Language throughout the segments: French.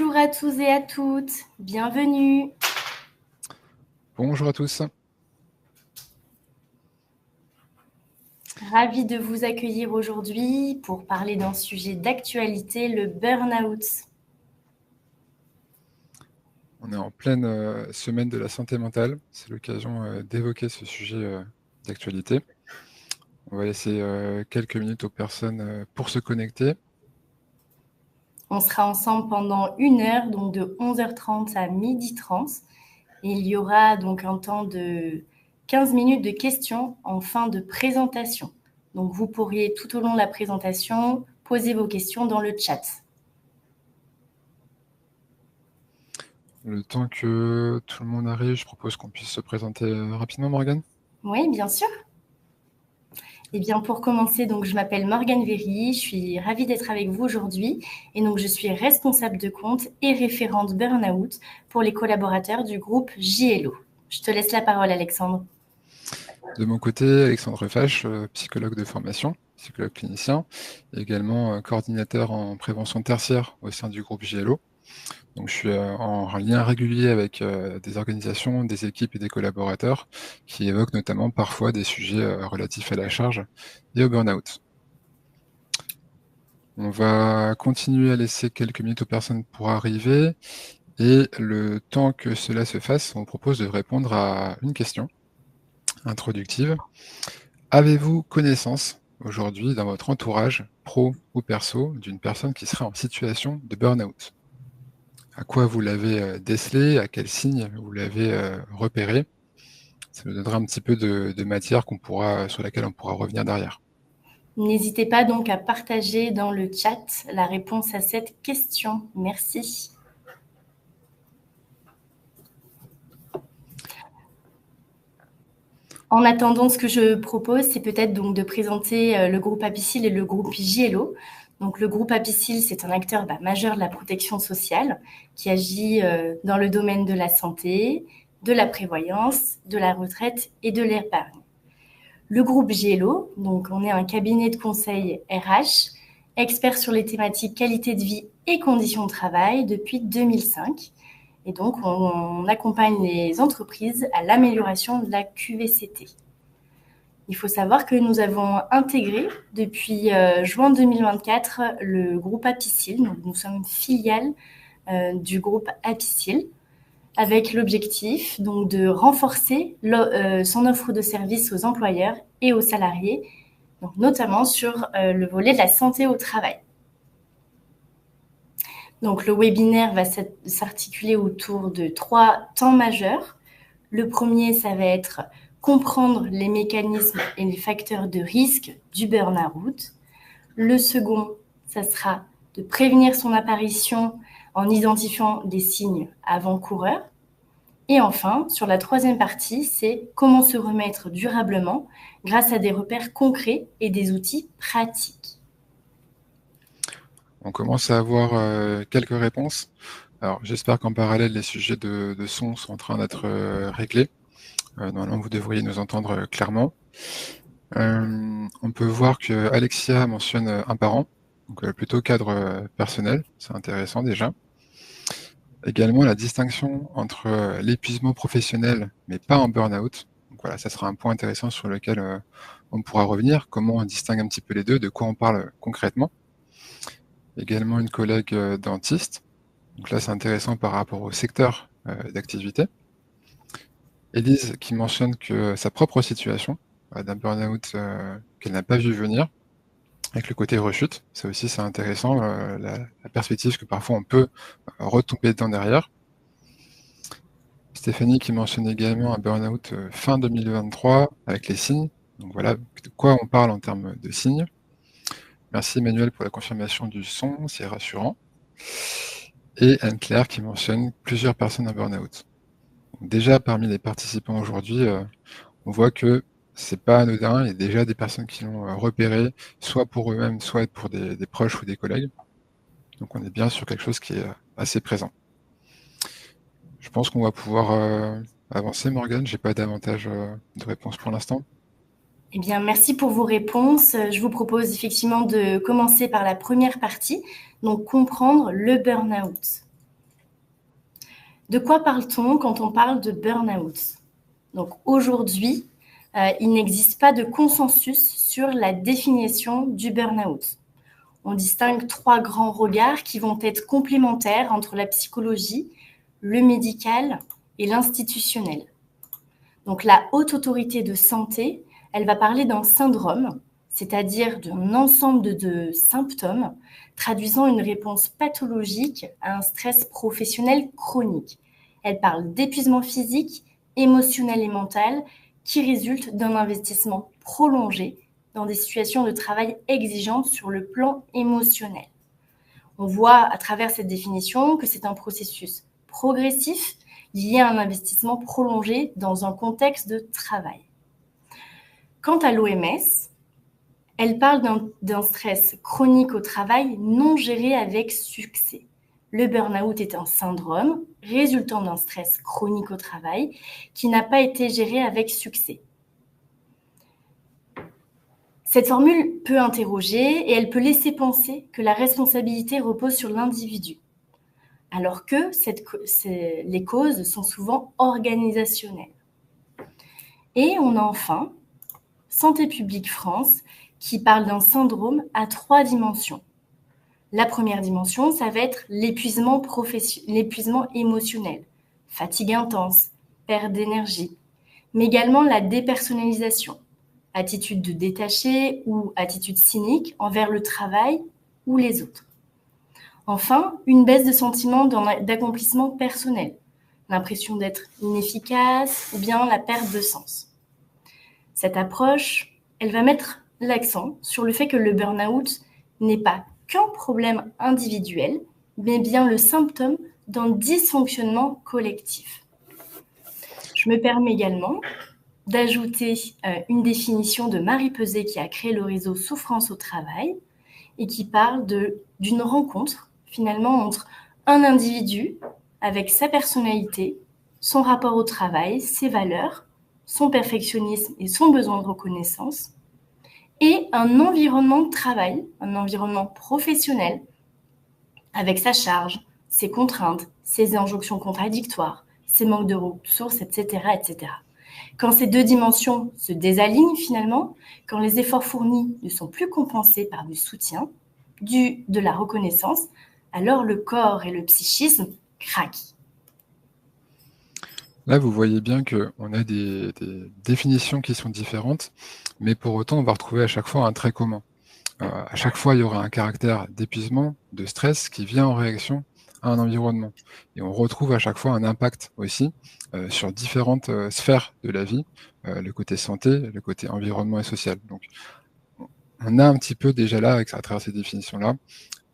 Bonjour à tous et à toutes, bienvenue. Bonjour à tous. Ravie de vous accueillir aujourd'hui pour parler d'un sujet d'actualité, le burn-out. On est en pleine semaine de la santé mentale. C'est l'occasion d'évoquer ce sujet d'actualité. On va laisser quelques minutes aux personnes pour se connecter. On sera ensemble pendant 1 heure, donc de 11h30 à 12h30. Et il y aura donc un temps de 15 minutes de questions en fin de présentation. Donc vous pourriez tout au long de la présentation poser vos questions dans le chat. Le temps que tout le monde arrive, je propose qu'on puisse se présenter rapidement, Morgane. Oui, bien sûr. Eh bien, pour commencer, donc, je m'appelle Morgane Véry, je suis ravie d'être avec vous aujourd'hui et donc je suis responsable de compte et référente burn-out pour les collaborateurs du groupe JLO. Je te laisse la parole, Alexandre. De mon côté, Alexandre Fache, psychologue de formation, psychologue clinicien, et également coordinateur en prévention tertiaire au sein du groupe JLO. Donc, je suis en lien régulier avec des organisations, des équipes et des collaborateurs qui évoquent notamment parfois des sujets relatifs à la charge et au burn-out. On va continuer à laisser quelques minutes aux personnes pour arriver et le temps que cela se fasse, on vous propose de répondre à une question introductive. Avez-vous connaissance aujourd'hui dans votre entourage, pro ou perso, d'une personne qui serait en situation de burn-out? À quoi vous l'avez décelé, à quel signe vous l'avez repéré? Ça nous donnera un petit peu de matière sur laquelle on pourra revenir derrière. N'hésitez pas donc à partager dans le chat la réponse à cette question. Merci. En attendant, ce que je propose, c'est peut-être donc de présenter le groupe Apicil et le groupe JLO. Donc, le groupe Apicil, c'est un acteur majeur de la protection sociale qui agit dans le domaine de la santé, de la prévoyance, de la retraite et de l'épargne. Le groupe JLO, donc on est un cabinet de conseil RH, expert sur les thématiques qualité de vie et conditions de travail depuis 2005. Et donc, on accompagne les entreprises à l'amélioration de la QVCT. Il faut savoir que nous avons intégré depuis juin 2024 le groupe Apicil. Donc, nous sommes filiales du groupe Apicil avec l'objectif donc de renforcer son offre de services aux employeurs et aux salariés, donc notamment sur le volet de la santé au travail. Donc, le webinaire va s'articuler autour de 3 temps majeurs. Le premier, ça va être comprendre les mécanismes et les facteurs de risque du burn-out. Le second, ça sera de prévenir son apparition en identifiant des signes avant-coureurs. Et enfin, sur la troisième partie, c'est comment se remettre durablement grâce à des repères concrets et des outils pratiques. On commence à avoir quelques réponses. Alors, j'espère qu'en parallèle, les sujets de son sont en train d'être réglés. Normalement, vous devriez nous entendre clairement. On peut voir que Alexia mentionne un parent, donc plutôt cadre personnel, c'est intéressant déjà. Également la distinction entre l'épuisement professionnel, mais pas en burn-out. Donc voilà, ça sera un point intéressant sur lequel on pourra revenir, comment on distingue un petit peu les deux, de quoi on parle concrètement. Également une collègue dentiste. Donc là, c'est intéressant par rapport au secteur d'activité. Élise qui mentionne que sa propre situation d'un burn-out qu'elle n'a pas vu venir, avec le côté rechute, ça aussi c'est intéressant, la perspective que parfois on peut retomber dedans derrière. Stéphanie qui mentionne également un burn-out fin 2023 avec les signes. Donc voilà, de quoi on parle en termes de signes. Merci Emmanuel pour la confirmation du son, c'est rassurant. Et Anne-Claire qui mentionne plusieurs personnes en burn-out. Déjà parmi les participants aujourd'hui, on voit que c'est pas anodin, il y a déjà des personnes qui l'ont repéré, soit pour eux-mêmes, soit pour des proches ou des collègues. Donc on est bien sur quelque chose qui est assez présent. Je pense qu'on va pouvoir avancer, Morgane. J'ai pas davantage de réponses pour l'instant. Eh bien, merci pour vos réponses. Je vous propose effectivement de commencer par la première partie, donc comprendre le burn-out. De quoi parle-t-on quand on parle de burn-out? Donc aujourd'hui, il n'existe pas de consensus sur la définition du burn-out. On distingue 3 grands regards qui vont être complémentaires entre la psychologie, le médical et l'institutionnel. Donc la Haute Autorité de Santé, elle va parler d'un syndrome, c'est-à-dire d'un ensemble de symptômes traduisant une réponse pathologique à un stress professionnel chronique. Elle parle d'épuisement physique, émotionnel et mental qui résulte d'un investissement prolongé dans des situations de travail exigeantes sur le plan émotionnel. On voit à travers cette définition que c'est un processus progressif lié à un investissement prolongé dans un contexte de travail. Quant à l'OMS, elle parle d'un stress chronique au travail non géré avec succès. Le burn-out est un syndrome résultant d'un stress chronique au travail qui n'a pas été géré avec succès. Cette formule peut interroger et elle peut laisser penser que la responsabilité repose sur l'individu, alors que les causes sont souvent organisationnelles. Et on a enfin Santé publique France qui parle d'un syndrome à 3 dimensions. La première dimension, ça va être l'épuisement émotionnel, fatigue intense, perte d'énergie, mais également la dépersonnalisation, attitude de détaché ou attitude cynique envers le travail ou les autres. Enfin, une baisse de sentiment d'accomplissement personnel, l'impression d'être inefficace ou bien la perte de sens. Cette approche, elle va mettre l'accent sur le fait que le burn-out n'est pas qu'un problème individuel, mais bien le symptôme d'un dysfonctionnement collectif. Je me permets également d'ajouter une définition de Marie Peset qui a créé le réseau Souffrance au travail et qui parle d'une rencontre finalement entre un individu avec sa personnalité, son rapport au travail, ses valeurs, son perfectionnisme et son besoin de reconnaissance, et un environnement de travail, un environnement professionnel, avec sa charge, ses contraintes, ses injonctions contradictoires, ses manques de ressources, etc., etc. Quand ces 2 dimensions se désalignent finalement, quand les efforts fournis ne sont plus compensés par du soutien, de la reconnaissance, alors le corps et le psychisme craquent. Là, vous voyez bien qu'on a des définitions qui sont différentes, mais pour autant, on va retrouver à chaque fois un trait commun. À chaque fois, il y aura un caractère d'épuisement, de stress qui vient en réaction à un environnement. Et on retrouve à chaque fois un impact aussi sur différentes sphères de la vie, le côté santé, le côté environnement et social. Donc, on a un petit peu déjà là, à travers ces définitions-là,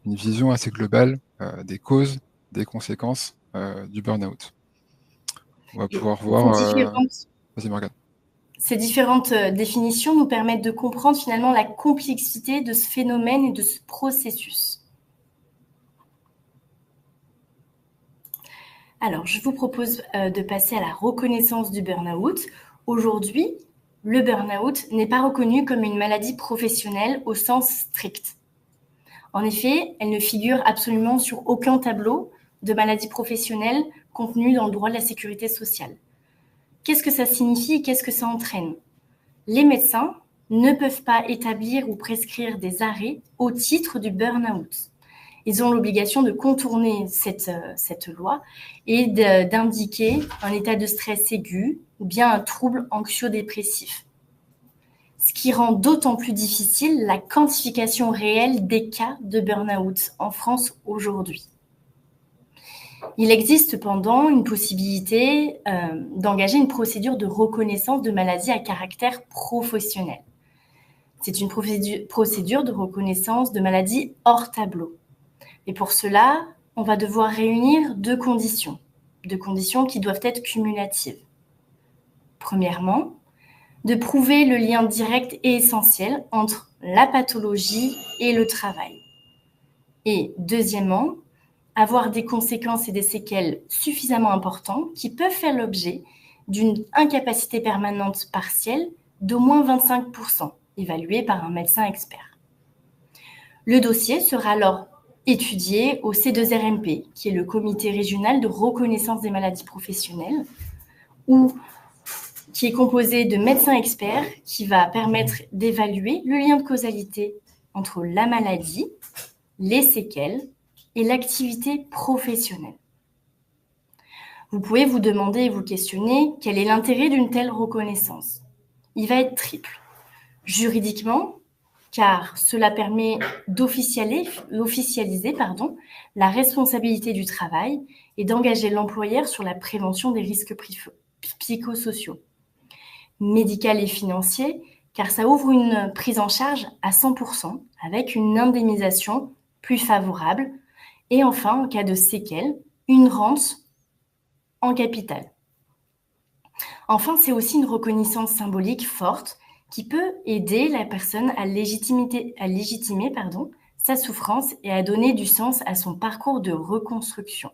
une vision assez globale des causes, des conséquences du burn-out. On va pouvoir voir... Vas-y, Morgane. Ces différentes définitions nous permettent de comprendre finalement la complexité de ce phénomène et de ce processus. Alors, je vous propose de passer à la reconnaissance du burn-out. Aujourd'hui, le burn-out n'est pas reconnu comme une maladie professionnelle au sens strict. En effet, elle ne figure absolument sur aucun tableau de maladie professionnelle contenu dans le droit de la sécurité sociale. Qu'est-ce que ça signifie et qu'est-ce que ça entraîne? Les médecins ne peuvent pas établir ou prescrire des arrêts au titre du burn-out. Ils ont l'obligation de contourner cette loi et d'indiquer un état de stress aigu ou bien un trouble anxio-dépressif. Ce qui rend d'autant plus difficile la quantification réelle des cas de burn-out en France aujourd'hui. Il existe cependant une possibilité d'engager une procédure de reconnaissance de maladie à caractère professionnel. C'est une procédure de reconnaissance de maladie hors tableau. Et pour cela, on va devoir réunir deux conditions qui doivent être cumulatives. Premièrement, de prouver le lien direct et essentiel entre la pathologie et le travail. Et deuxièmement, avoir des conséquences et des séquelles suffisamment importantes qui peuvent faire l'objet d'une incapacité permanente partielle d'au moins 25%, évaluée par un médecin expert. Le dossier sera alors étudié au C2RMP, qui est le comité régional de reconnaissance des maladies professionnelles, qui est composé de médecins experts, qui va permettre d'évaluer le lien de causalité entre la maladie, les séquelles et l'activité professionnelle. Vous pouvez vous demander et vous questionner quel est l'intérêt d'une telle reconnaissance. Il va être triple. Juridiquement, car cela permet d'officialiser la responsabilité du travail et d'engager l'employeur sur la prévention des risques psychosociaux. Médical et financier, car ça ouvre une prise en charge à 100% avec une indemnisation plus favorable. Et enfin, en cas de séquelles, une rente en capital. Enfin, c'est aussi une reconnaissance symbolique forte qui peut aider la personne à légitimer sa souffrance et à donner du sens à son parcours de reconstruction.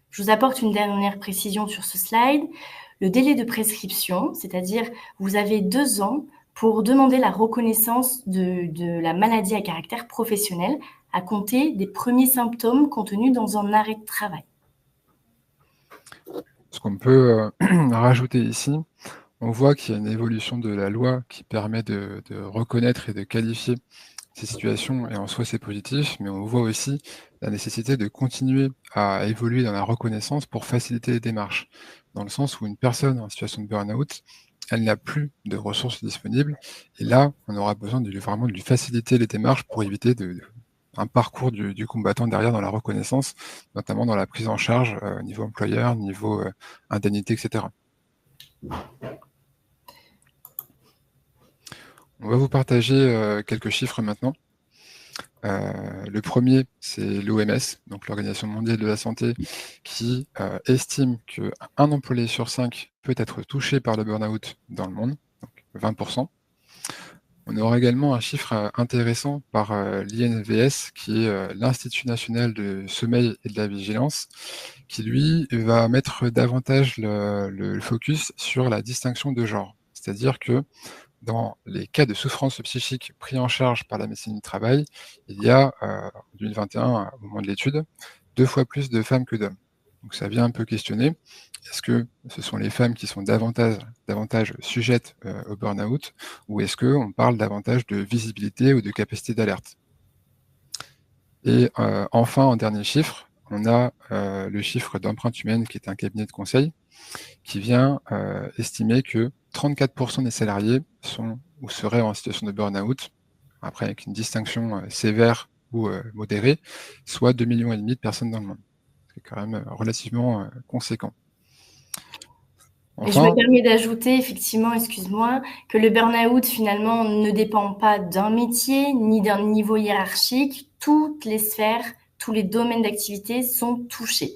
Je vous apporte une dernière précision sur ce slide. Le délai de prescription, c'est-à-dire vous avez 2 ans pour demander la reconnaissance de la maladie à caractère professionnel à compter des premiers symptômes contenus dans un arrêt de travail. Ce qu'on peut rajouter ici, on voit qu'il y a une évolution de la loi qui permet de reconnaître et de qualifier ces situations, et en soi c'est positif, mais on voit aussi la nécessité de continuer à évoluer dans la reconnaissance pour faciliter les démarches, dans le sens où une personne en situation de burn-out, elle n'a plus de ressources disponibles, et là on aura besoin vraiment de lui faciliter les démarches pour éviter un parcours du combattant derrière dans la reconnaissance, notamment dans la prise en charge niveau employeur, niveau indemnité, etc. On va vous partager quelques chiffres maintenant. Le premier, c'est l'OMS, donc l'Organisation mondiale de la santé, qui estime qu'un employé sur 5 peut être touché par le burn-out dans le monde, donc 20%. On aura également un chiffre intéressant par l'INVS, qui est l'Institut national de sommeil et de la vigilance, qui lui va mettre davantage le focus sur la distinction de genre. C'est-à-dire que dans les cas de souffrance psychique pris en charge par la médecine du travail, il y a, en 2021, au moment de l'étude, 2 fois plus de femmes que d'hommes. Donc ça vient un peu questionner, est-ce que ce sont les femmes qui sont davantage sujettes au burn-out, ou est-ce qu'on parle davantage de visibilité ou de capacité d'alerte? Et enfin, en dernier chiffre, on a le chiffre d'Empreinte Humaine, qui est un cabinet de conseil, qui vient estimer que 34% des salariés sont ou seraient en situation de burn-out, après avec une distinction sévère ou modérée, soit 2,5 millions de personnes dans le monde. C'est quand même relativement conséquent. Et je me permets d'ajouter, effectivement, excuse-moi, que le burn-out, finalement, ne dépend pas d'un métier ni d'un niveau hiérarchique. Toutes les sphères, tous les domaines d'activité sont touchés.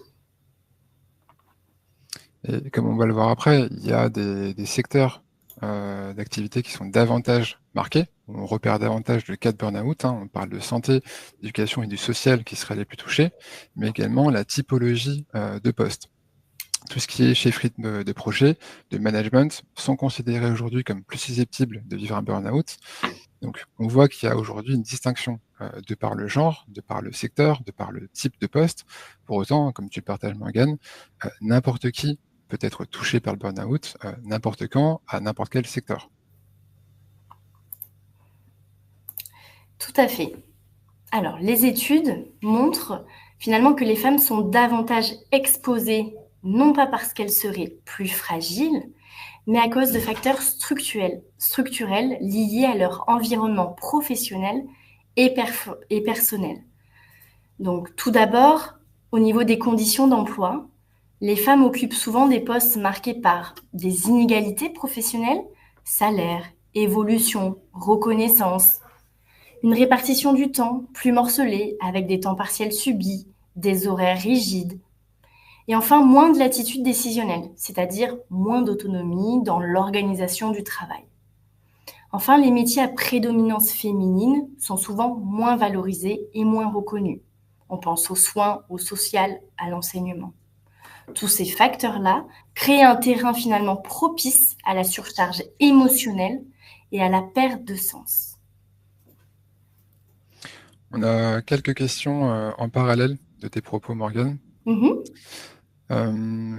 Et comme on va le voir après, il y a des secteurs d'activité qui sont davantage marqués. On repère davantage le cas de burn-out. On parle de santé, d'éducation et du social qui seraient les plus touchés, mais également la typologie de poste. Tout ce qui est chefferie de projet, de management, sont considérés aujourd'hui comme plus susceptibles de vivre un burn-out. Donc, on voit qu'il y a aujourd'hui une distinction de par le genre, de par le secteur, de par le type de poste. Pour autant, comme tu le partages, Morgane, n'importe qui peut être touché par le burn-out, n'importe quand, à n'importe quel secteur. Tout à fait. Alors, les études montrent finalement que les femmes sont davantage exposées, non pas parce qu'elles seraient plus fragiles, mais à cause de facteurs structurels liés à leur environnement professionnel et personnel. Donc, tout d'abord, au niveau des conditions d'emploi, les femmes occupent souvent des postes marqués par des inégalités professionnelles, salaire, évolution, reconnaissance, une répartition du temps plus morcelée avec des temps partiels subis, des horaires rigides, et enfin moins de latitude décisionnelle, c'est-à-dire moins d'autonomie dans l'organisation du travail. Enfin, les métiers à prédominance féminine sont souvent moins valorisés et moins reconnus. On pense aux soins, au social, à l'enseignement. Tous ces facteurs-là créent un terrain finalement propice à la surcharge émotionnelle et à la perte de sens. On a quelques questions en parallèle de tes propos, Morgane. Mhm.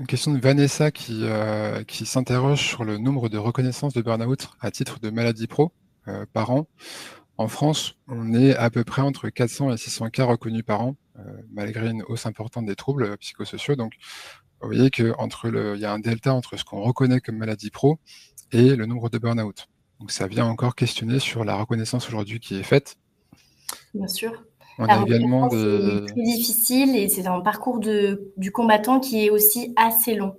Question de Vanessa qui s'interroge sur le nombre de reconnaissances de burn-out à titre de maladie pro par an. En France, on est à peu près entre 400 et 600 cas reconnus par an, malgré une hausse importante des troubles psychosociaux. Donc, vous voyez il y a un delta entre ce qu'on reconnaît comme maladie pro et le nombre de burn-out. Donc, ça vient encore questionner sur la reconnaissance aujourd'hui qui est faite. Bien sûr. On La a également reconnaissance est des, très difficile et c'est un parcours du combattant qui est aussi assez long.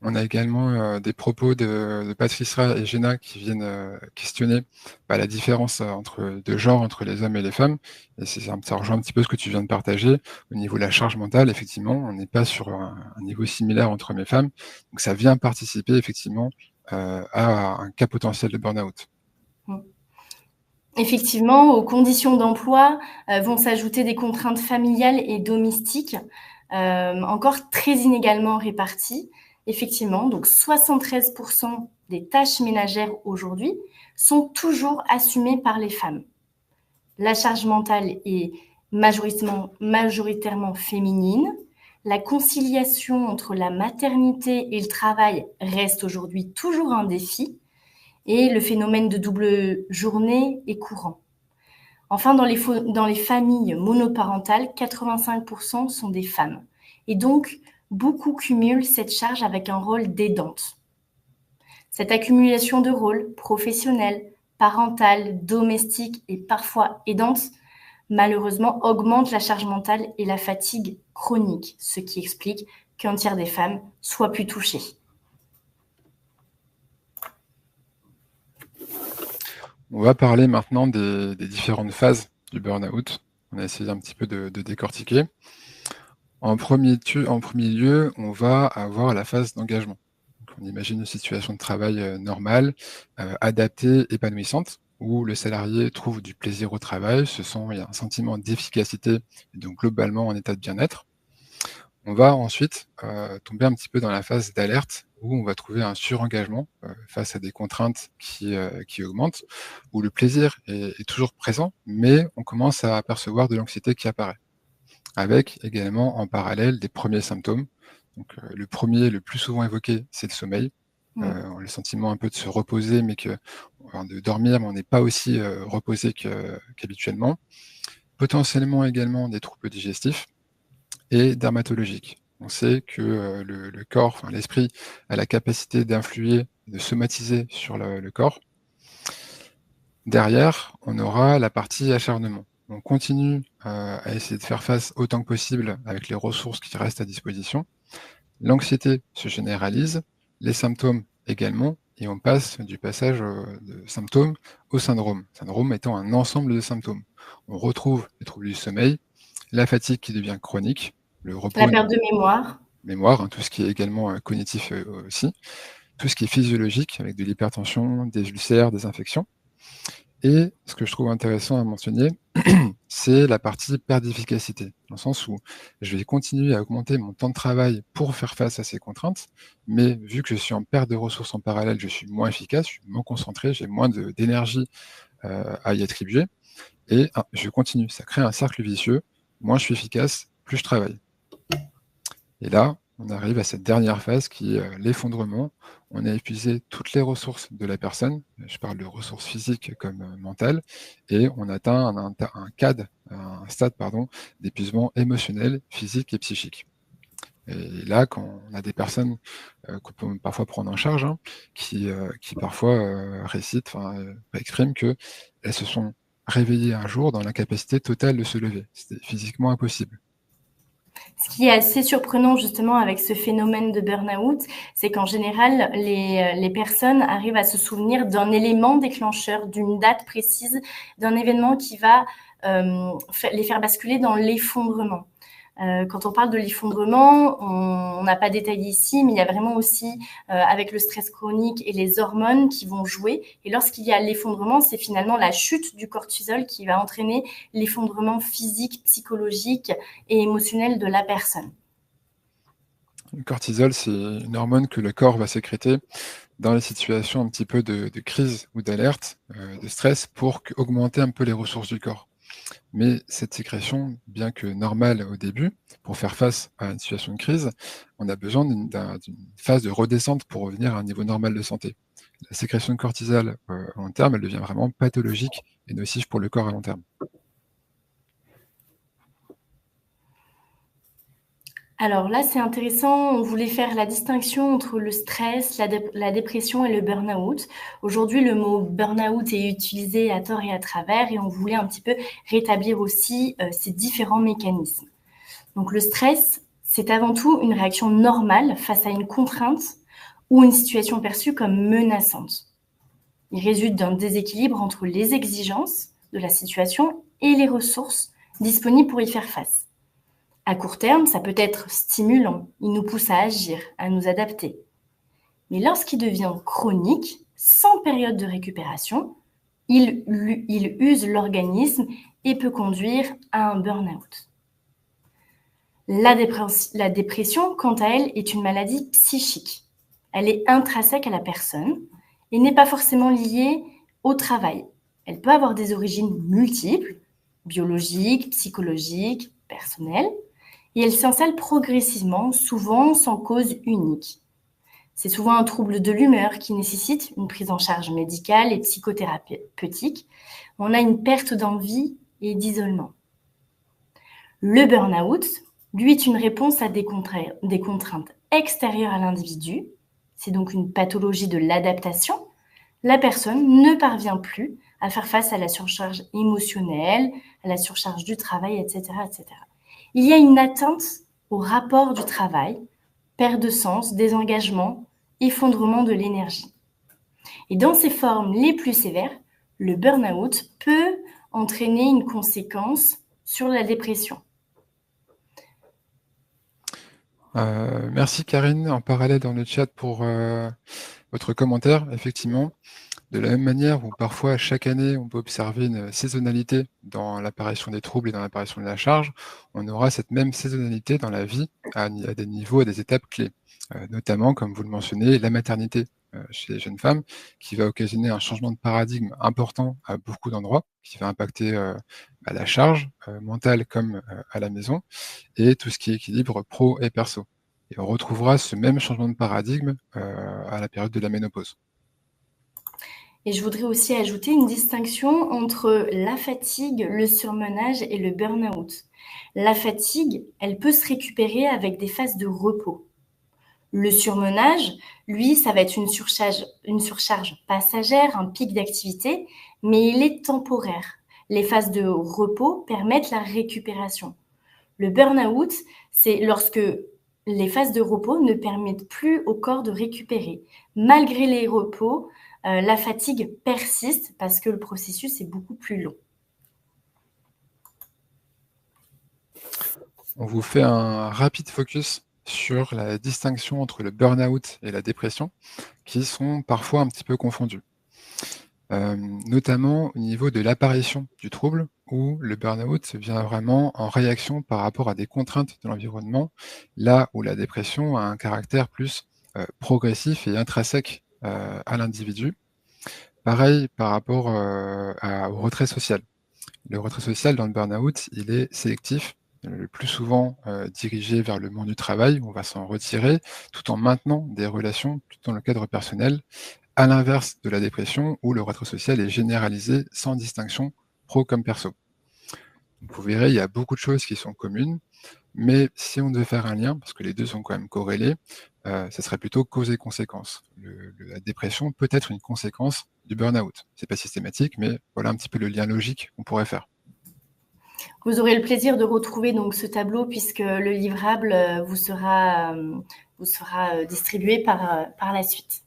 On a également des propos de Patricia et Jenna qui viennent questionner la différence de genre entre les hommes et les femmes. Et ça rejoint un petit peu ce que tu viens de partager. Au niveau de la charge mentale, effectivement, on n'est pas sur un niveau similaire entre hommes et femmes. Donc ça vient participer effectivement à un cas potentiel de burn-out. Mm. Effectivement, aux conditions d'emploi vont s'ajouter des contraintes familiales et domestiques, encore très inégalement réparties. Effectivement, donc 73% des tâches ménagères aujourd'hui sont toujours assumées par les femmes. La charge mentale est majoritairement féminine. La conciliation entre la maternité et le travail reste aujourd'hui toujours un défi. Et le phénomène de double journée est courant. Enfin, dans les familles monoparentales, 85% sont des femmes. Et donc, beaucoup cumulent cette charge avec un rôle d'aidante. Cette accumulation de rôles professionnels, parental, domestique et parfois aidante, malheureusement, augmente la charge mentale et la fatigue chronique, ce qui explique qu'un tiers des femmes soient plus touchées. On va parler maintenant des différentes phases du burn-out. On a essayé un petit peu de décortiquer. En premier lieu, on va avoir la phase d'engagement. Donc, on imagine une situation de travail normale, adaptée, épanouissante, où le salarié trouve du plaisir au travail, il y a un sentiment d'efficacité, et donc globalement en état de bien-être. On va ensuite tomber un petit peu dans la phase d'alerte, où on va trouver un surengagement face à des contraintes qui augmentent, où le plaisir est toujours présent, mais on commence à apercevoir de l'anxiété qui apparaît, avec également en parallèle des premiers symptômes. Donc, le premier, le plus souvent évoqué, c'est le sommeil. Le sentiment un peu de se reposer, enfin, de dormir, mais on n'est pas aussi reposé qu'habituellement. Potentiellement également des troubles digestifs et dermatologiques. On sait que le corps, enfin l'esprit, a la capacité d'influer, de somatiser sur le corps. Derrière, on aura la partie acharnement. On continue à essayer de faire face autant que possible avec les ressources qui restent à disposition. L'anxiété se généralise, les symptômes également, et on passe du passage de symptômes au syndrome. Syndrome étant un ensemble de symptômes. On retrouve les troubles du sommeil, la fatigue qui devient chronique, le La repos, perte de mémoire. mémoire, hein, tout ce qui est également cognitif aussi, tout ce qui est physiologique avec de l'hypertension, des ulcères, des infections. Et ce que je trouve intéressant à mentionner, c'est la partie perte d'efficacité, dans le sens où je vais continuer à augmenter mon temps de travail pour faire face à ces contraintes, mais vu que je suis en perte de ressources en parallèle, je suis moins efficace, je suis moins concentré, j'ai moins d'énergie à y attribuer, et je continue. Ça crée un cercle vicieux, moins je suis efficace, plus je travaille. Et là, on arrive à cette dernière phase qui est l'effondrement. On a épuisé toutes les ressources de la personne, je parle de ressources physiques comme mentales, et on atteint un stade d'épuisement émotionnel, physique et psychique. Et là, quand on a des personnes qu'on peut parfois prendre en charge, hein, qui parfois expriment qu'elles se sont réveillées un jour dans l'incapacité totale de se lever. C'était physiquement impossible. Ce qui est assez surprenant justement avec ce phénomène de burn-out, c'est qu'en général, les personnes arrivent à se souvenir d'un élément déclencheur, d'une date précise, d'un événement qui va les faire basculer dans l'effondrement. Quand on parle de l'effondrement, on n'a pas détaillé ici, mais il y a vraiment aussi, avec le stress chronique et les hormones qui vont jouer. Et lorsqu'il y a l'effondrement, c'est finalement la chute du cortisol qui va entraîner l'effondrement physique, psychologique et émotionnel de la personne. Le cortisol, c'est une hormone que le corps va sécréter dans les situations un petit peu de crise ou d'alerte, de stress, pour augmenter un peu les ressources du corps. Mais cette sécrétion, bien que normale au début, pour faire face à une situation de crise, on a besoin d'une phase de redescente pour revenir à un niveau normal de santé. La sécrétion de cortisol à long terme, elle devient vraiment pathologique et nocive pour le corps à long terme. Alors là, c'est intéressant. On voulait faire la distinction entre le stress, la dépression et le burn-out. Aujourd'hui, le mot burn-out est utilisé à tort et à travers et on voulait un petit peu rétablir aussi ces différents mécanismes. Donc le stress, c'est avant tout une réaction normale face à une contrainte ou une situation perçue comme menaçante. Il résulte d'un déséquilibre entre les exigences de la situation et les ressources disponibles pour y faire face. À court terme, ça peut être stimulant, il nous pousse à agir, à nous adapter. Mais lorsqu'il devient chronique, sans période de récupération, il use l'organisme et peut conduire à un burn-out. La dépression, quant à elle, est une maladie psychique. Elle est intrinsèque à la personne et n'est pas forcément liée au travail. Elle peut avoir des origines multiples, biologiques, psychologiques, personnelles, et elle s'installe progressivement, souvent sans cause unique. C'est souvent un trouble de l'humeur qui nécessite une prise en charge médicale et psychothérapeutique. On a une perte d'envie et d'isolement. Le burn-out, lui, est une réponse à des contraintes extérieures à l'individu. C'est donc une pathologie de l'adaptation. La personne ne parvient plus à faire face à la surcharge émotionnelle, à la surcharge du travail, etc., etc. Il y a une atteinte au rapport du travail, perte de sens, désengagement, effondrement de l'énergie. Et dans ses formes les plus sévères, le burn-out peut entraîner une conséquence sur la dépression. Merci Karine, en parallèle dans le chat pour votre commentaire. Effectivement, de la même manière où parfois chaque année on peut observer une saisonnalité dans l'apparition des troubles et dans l'apparition de la charge, on aura cette même saisonnalité dans la vie à des niveaux, à des étapes clés. Notamment, comme vous le mentionnez, la maternité chez les jeunes femmes, qui va occasionner un changement de paradigme important à beaucoup d'endroits, qui va impacter la charge mentale comme à la maison, et tout ce qui est équilibre pro et perso. Et on retrouvera ce même changement de paradigme à la période de la ménopause. Et je voudrais aussi ajouter une distinction entre la fatigue, le surmenage et le burn-out. La fatigue, elle peut se récupérer avec des phases de repos. Le surmenage, lui, ça va être une surcharge passagère, un pic d'activité, mais il est temporaire. Les phases de repos permettent la récupération. Le burn-out, c'est lorsque les phases de repos ne permettent plus au corps de récupérer. Malgré les repos, la fatigue persiste parce que le processus est beaucoup plus long. On vous fait un rapide focus sur la distinction entre le burn-out et la dépression, qui sont parfois un petit peu confondus. Notamment au niveau de l'apparition du trouble, où le burn-out vient vraiment en réaction par rapport à des contraintes de l'environnement, là où la dépression a un caractère plus progressif et intrinsèque à l'individu. Pareil par rapport au retrait social. Le retrait social dans le burn-out, il est sélectif, le plus souvent dirigé vers le monde du travail, on va s'en retirer, tout en maintenant des relations tout dans le cadre personnel, à l'inverse de la dépression où le retrait social est généralisé sans distinction pro comme perso. Donc vous verrez, il y a beaucoup de choses qui sont communes, mais si on devait faire un lien, parce que les deux sont quand même corrélés, ça serait plutôt cause et conséquence. La dépression peut être une conséquence du burn-out. C'est pas systématique, mais voilà un petit peu le lien logique qu'on pourrait faire. Vous aurez le plaisir de retrouver donc ce tableau puisque le livrable vous sera distribué par la suite.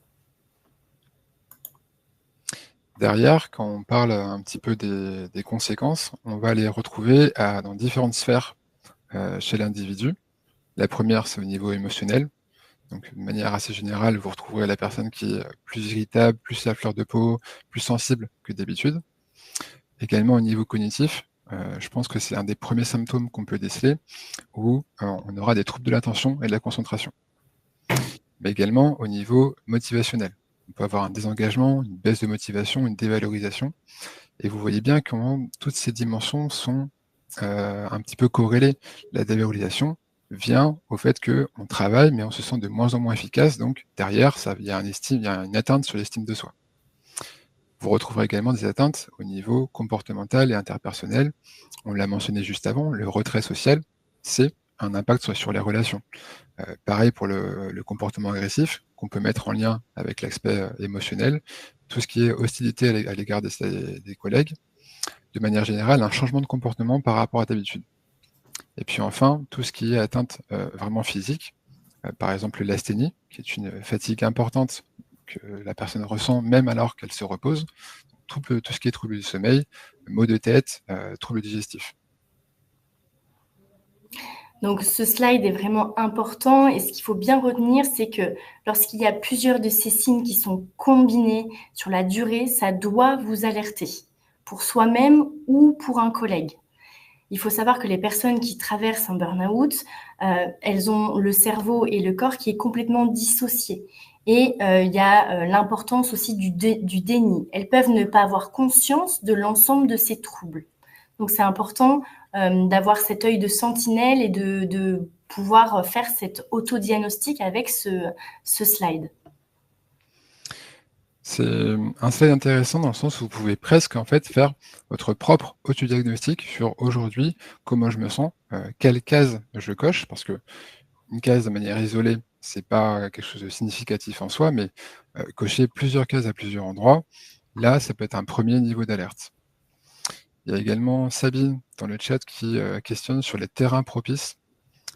Derrière, quand on parle un petit peu des conséquences, on va les retrouver dans différentes sphères chez l'individu. La première, c'est au niveau émotionnel. Donc, de manière assez générale, vous retrouverez la personne qui est plus irritable, plus à fleur de peau, plus sensible que d'habitude. Également au niveau cognitif, je pense que c'est un des premiers symptômes qu'on peut déceler, où on aura des troubles de l'attention et de la concentration. mais également au niveau motivationnel. On peut avoir un désengagement, une baisse de motivation, une dévalorisation. Et vous voyez bien comment toutes ces dimensions sont un petit peu corrélées. La dévalorisation vient au fait qu'on travaille, mais on se sent de moins en moins efficace. Donc derrière, il y a il y a une atteinte sur l'estime de soi. Vous retrouverez également des atteintes au niveau comportemental et interpersonnel. On l'a mentionné juste avant, le retrait social, c'est un impact sur les relations. Pareil pour le comportement agressif, qu'on peut mettre en lien avec l'aspect émotionnel, tout ce qui est hostilité à l'égard des collègues, de manière générale, un changement de comportement par rapport à d'habitude. Et puis enfin, tout ce qui est atteinte vraiment physique, par exemple l'asthénie, qui est une fatigue importante que la personne ressent même alors qu'elle se repose, tout ce qui est trouble du sommeil, maux de tête, troubles digestifs. Donc ce slide est vraiment important et ce qu'il faut bien retenir, c'est que lorsqu'il y a plusieurs de ces signes qui sont combinés sur la durée, ça doit vous alerter pour soi-même ou pour un collègue. Il faut savoir que les personnes qui traversent un burn-out, elles ont le cerveau et le corps qui est complètement dissocié. Et il y a l'importance aussi du déni. Elles peuvent ne pas avoir conscience de l'ensemble de ces troubles. Donc c'est important d'avoir cet œil de sentinelle et de pouvoir faire cet autodiagnostic avec ce slide. C'est un slide intéressant dans le sens où vous pouvez presque en fait faire votre propre autodiagnostic sur aujourd'hui, comment je me sens, quelle case je coche, parce que une case de manière isolée, c'est pas quelque chose de significatif en soi, mais cocher plusieurs cases à plusieurs endroits, là, ça peut être un premier niveau d'alerte. Il y a également Sabine dans le chat qui questionne sur les terrains propices.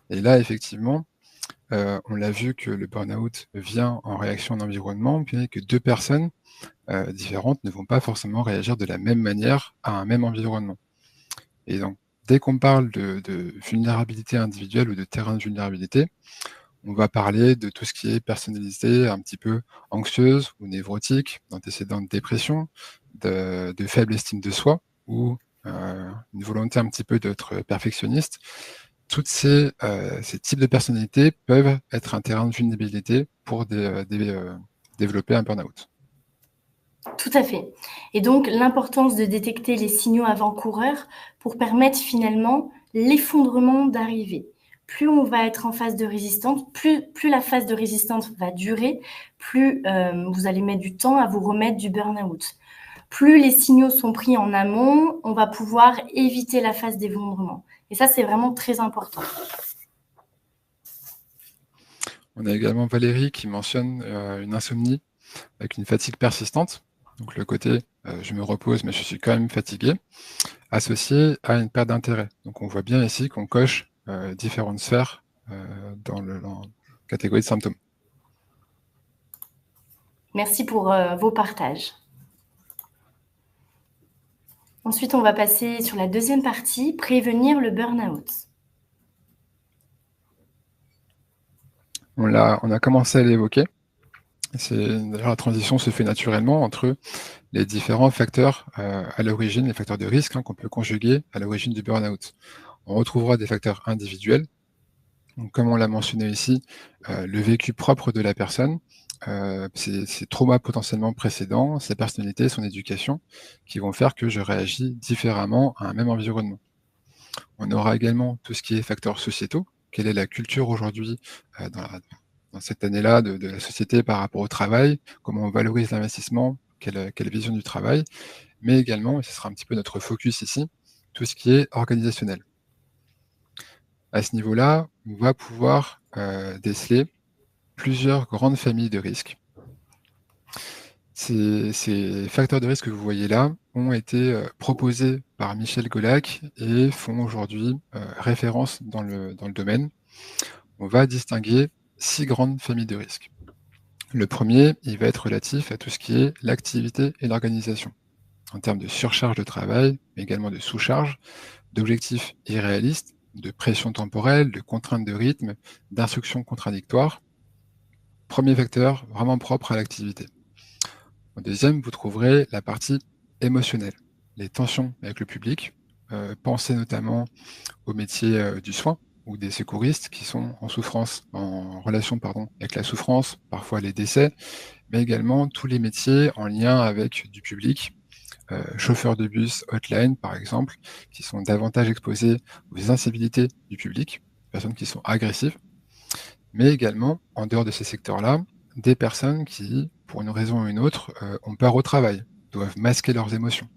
Et là, effectivement, on l'a vu que le burn-out vient en réaction à l'environnement, puis que deux personnes différentes ne vont pas forcément réagir de la même manière à un même environnement. Et donc, dès qu'on parle de vulnérabilité individuelle ou de terrain de vulnérabilité, on va parler de tout ce qui est personnalité un petit peu anxieuse ou névrotique, d'antécédents de dépression, de faible estime de soi ou une volonté un petit peu d'être perfectionniste. Toutes ces types de personnalités peuvent être un terrain de vulnérabilité pour développer un burn-out. Tout à fait. Et donc, l'importance de détecter les signaux avant-coureurs pour permettre finalement l'effondrement d'arriver. Plus on va être en phase de résistance, plus la phase de résistance va durer, plus vous allez mettre du temps à vous remettre du burn-out. Plus les signaux sont pris en amont, on va pouvoir éviter la phase d'effondrement. Et ça, c'est vraiment très important. On a également Valérie qui mentionne une insomnie avec une fatigue persistante. Donc le côté je me repose mais je suis quand même fatigué, associé à une perte d'intérêt. Donc on voit bien ici qu'on coche différentes sphères dans la catégorie de symptômes. Merci pour vos partages. Ensuite, on va passer sur la deuxième partie, prévenir le burn-out. On a commencé à l'évoquer. D'ailleurs, la transition se fait naturellement entre les différents facteurs à l'origine, les facteurs de risque qu'on peut conjuguer à l'origine du burn-out. On retrouvera des facteurs individuels. Donc, comme on l'a mentionné ici, le vécu propre de la personne, ses traumas potentiellement précédents, sa personnalité, son éducation, qui vont faire que je réagis différemment à un même environnement. On aura également tout ce qui est facteurs sociétaux. Quelle est la culture aujourd'hui dans cette année-là de la société par rapport au travail, comment on valorise l'investissement, quelle vision du travail, mais également, et ce sera un petit peu notre focus ici, tout ce qui est organisationnel. À ce niveau-là, on va pouvoir déceler plusieurs grandes familles de risques. Ces facteurs de risque que vous voyez là ont été proposés par Michel Golac et font aujourd'hui référence dans le domaine. On va distinguer 6 grandes familles de risques. Le premier, il va être relatif à tout ce qui est l'activité et l'organisation, en termes de surcharge de travail, mais également de sous-charge, d'objectifs irréalistes, de pression temporelle, de contraintes de rythme, d'instructions contradictoires. Premier facteur vraiment propre à l'activité. En deuxième, vous trouverez la partie émotionnelle, les tensions avec le public. Pensez notamment au métier du soin, ou des secouristes qui sont en souffrance, en relation avec la souffrance, parfois les décès, mais également tous les métiers en lien avec du public, chauffeurs de bus, hotline par exemple, qui sont davantage exposés aux incivilités du public, personnes qui sont agressives, mais également, en dehors de ces secteurs-là, des personnes qui, pour une raison ou une autre, ont peur au travail, doivent masquer leurs émotions.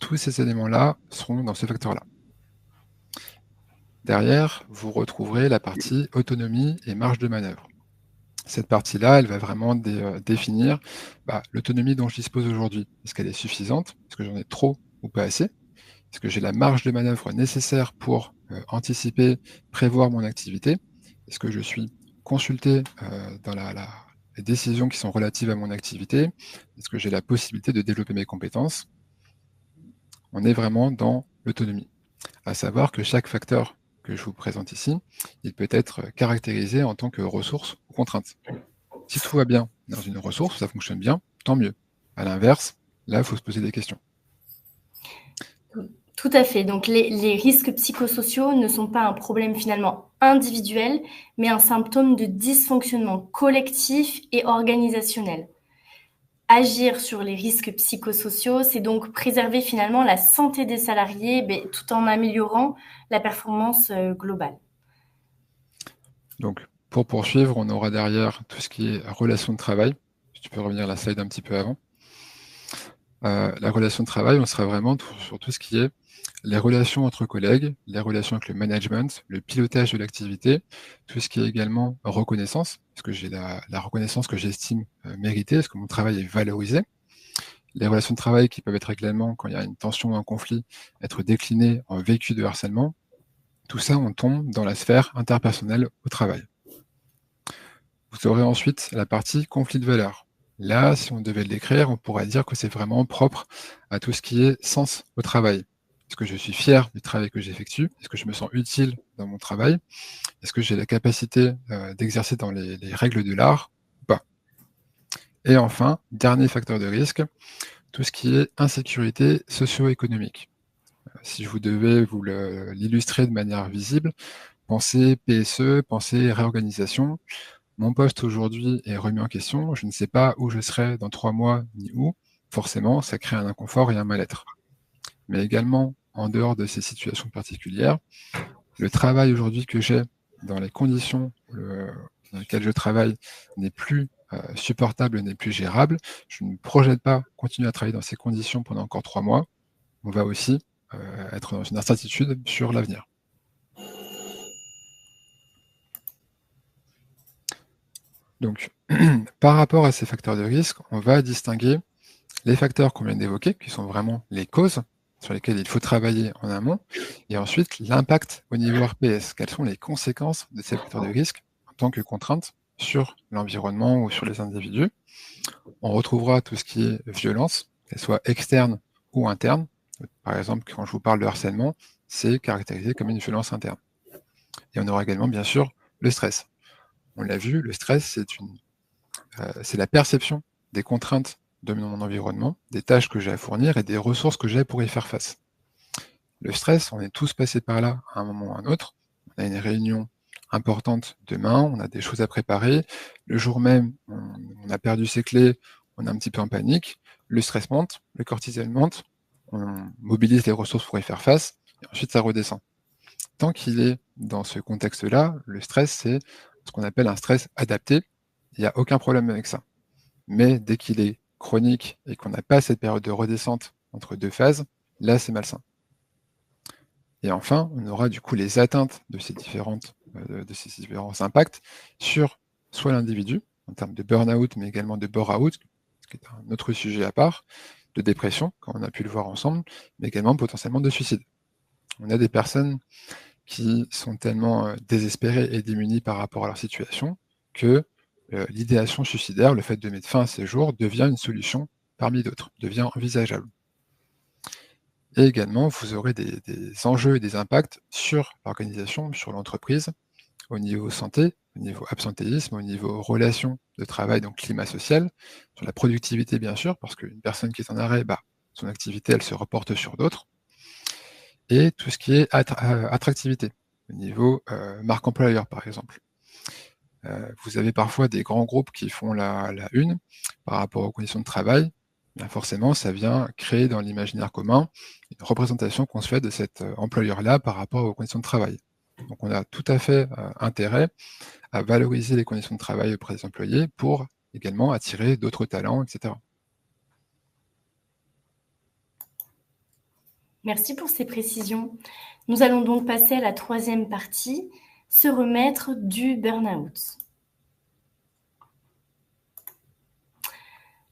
Tous ces éléments-là seront dans ce facteur-là. Derrière, vous retrouverez la partie autonomie et marge de manœuvre. Cette partie-là, elle va vraiment définir l'autonomie dont je dispose aujourd'hui. Est-ce qu'elle est suffisante? Est-ce que j'en ai trop ou pas assez? Est-ce que j'ai la marge de manœuvre nécessaire pour anticiper, prévoir mon activité? Est-ce que je suis consulté dans les décisions qui sont relatives à mon activité? Est-ce que j'ai la possibilité de développer mes compétences? On est vraiment dans l'autonomie. À savoir que chaque facteur que je vous présente ici, il peut être caractérisé en tant que ressource ou contrainte. Si tout va bien dans une ressource, ça fonctionne bien, tant mieux. À l'inverse, là, il faut se poser des questions. Tout à fait. Donc, les risques psychosociaux ne sont pas un problème finalement individuel, mais un symptôme de dysfonctionnement collectif et organisationnel. Agir sur les risques psychosociaux, c'est donc préserver finalement la santé des salariés, tout en améliorant la performance globale. Donc, pour poursuivre, on aura derrière tout ce qui est relation de travail. Si tu peux revenir à la slide un petit peu avant. La relation de travail, on sera vraiment sur tout ce qui est les relations entre collègues, les relations avec le management, le pilotage de l'activité, tout ce qui est également reconnaissance, est-ce que j'ai la reconnaissance que j'estime méritée, est-ce que mon travail est valorisé, les relations de travail qui peuvent être également, quand il y a une tension ou un conflit, être déclinées en vécu de harcèlement. Tout ça, on tombe dans la sphère interpersonnelle au travail. Vous aurez ensuite la partie conflit de valeurs. Là, si on devait l'écrire, on pourrait dire que c'est vraiment propre à tout ce qui est sens au travail. Est-ce que je suis fier du travail que j'effectue? Est-ce que je me sens utile dans mon travail? Est-ce que j'ai la capacité d'exercer dans les règles de l'art ou pas? Et enfin, dernier facteur de risque, tout ce qui est insécurité socio-économique. Si je vous devais vous l'illustrer de manière visible, pensez PSE, pensez réorganisation. Mon poste aujourd'hui est remis en question, je ne sais pas où je serai dans 3 mois ni où. Forcément, ça crée un inconfort et un mal-être. Mais également, en dehors de ces situations particulières, le travail aujourd'hui que j'ai dans les conditions dans lesquelles je travaille n'est plus supportable, n'est plus gérable. Je ne me projette pas continuer à travailler dans ces conditions pendant encore 3 mois. On va aussi être dans une incertitude sur l'avenir. Donc, par rapport à ces facteurs de risque, on va distinguer les facteurs qu'on vient d'évoquer, qui sont vraiment les causes sur lesquelles il faut travailler en amont, et ensuite l'impact au niveau RPS. Quelles sont les conséquences de ces facteurs de risque en tant que contrainte sur l'environnement ou sur les individus? On retrouvera tout ce qui est violence, qu'elle soit externe ou interne. Par exemple, quand je vous parle de harcèlement, c'est caractérisé comme une violence interne. Et on aura également, bien sûr, le stress. On l'a vu, le stress, c'est la perception des contraintes de mon environnement, des tâches que j'ai à fournir et des ressources que j'ai pour y faire face. Le stress, on est tous passés par là à un moment ou à un autre. On a une réunion importante demain, on a des choses à préparer. Le jour même, on a perdu ses clés, on est un petit peu en panique. Le stress monte, le cortisol monte, on mobilise les ressources pour y faire face, et ensuite ça redescend. Tant qu'il est dans ce contexte-là, le stress, c'est ce qu'on appelle un stress adapté. Il n'y a aucun problème avec ça. Mais dès qu'il est chronique et qu'on n'a pas cette période de redescente entre deux phases, là, c'est malsain. Et enfin, on aura du coup les atteintes de ces différents impacts sur soit l'individu, en termes de burn-out, mais également de bore-out, ce qui est un autre sujet à part, de dépression, comme on a pu le voir ensemble, mais également potentiellement de suicide. On a des personnes qui sont tellement désespérées et démunies par rapport à leur situation que l'idéation suicidaire, le fait de mettre fin à ces jours, devient une solution parmi d'autres, devient envisageable. Et également, vous aurez des enjeux et des impacts sur l'organisation, sur l'entreprise, au niveau santé, au niveau absentéisme, au niveau relations de travail, donc climat social, sur la productivité bien sûr, parce qu'une personne qui est en arrêt, son activité, elle se reporte sur d'autres, et tout ce qui est attractivité, au niveau marque employeur, par exemple. Vous avez parfois des grands groupes qui font la une par rapport aux conditions de travail. Bien forcément, ça vient créer dans l'imaginaire commun une représentation qu'on se fait de cet employeur-là par rapport aux conditions de travail. Donc on a tout à fait intérêt à valoriser les conditions de travail auprès des employés pour également attirer d'autres talents, etc. Merci pour ces précisions. Nous allons donc passer à la troisième partie, se remettre du burn-out.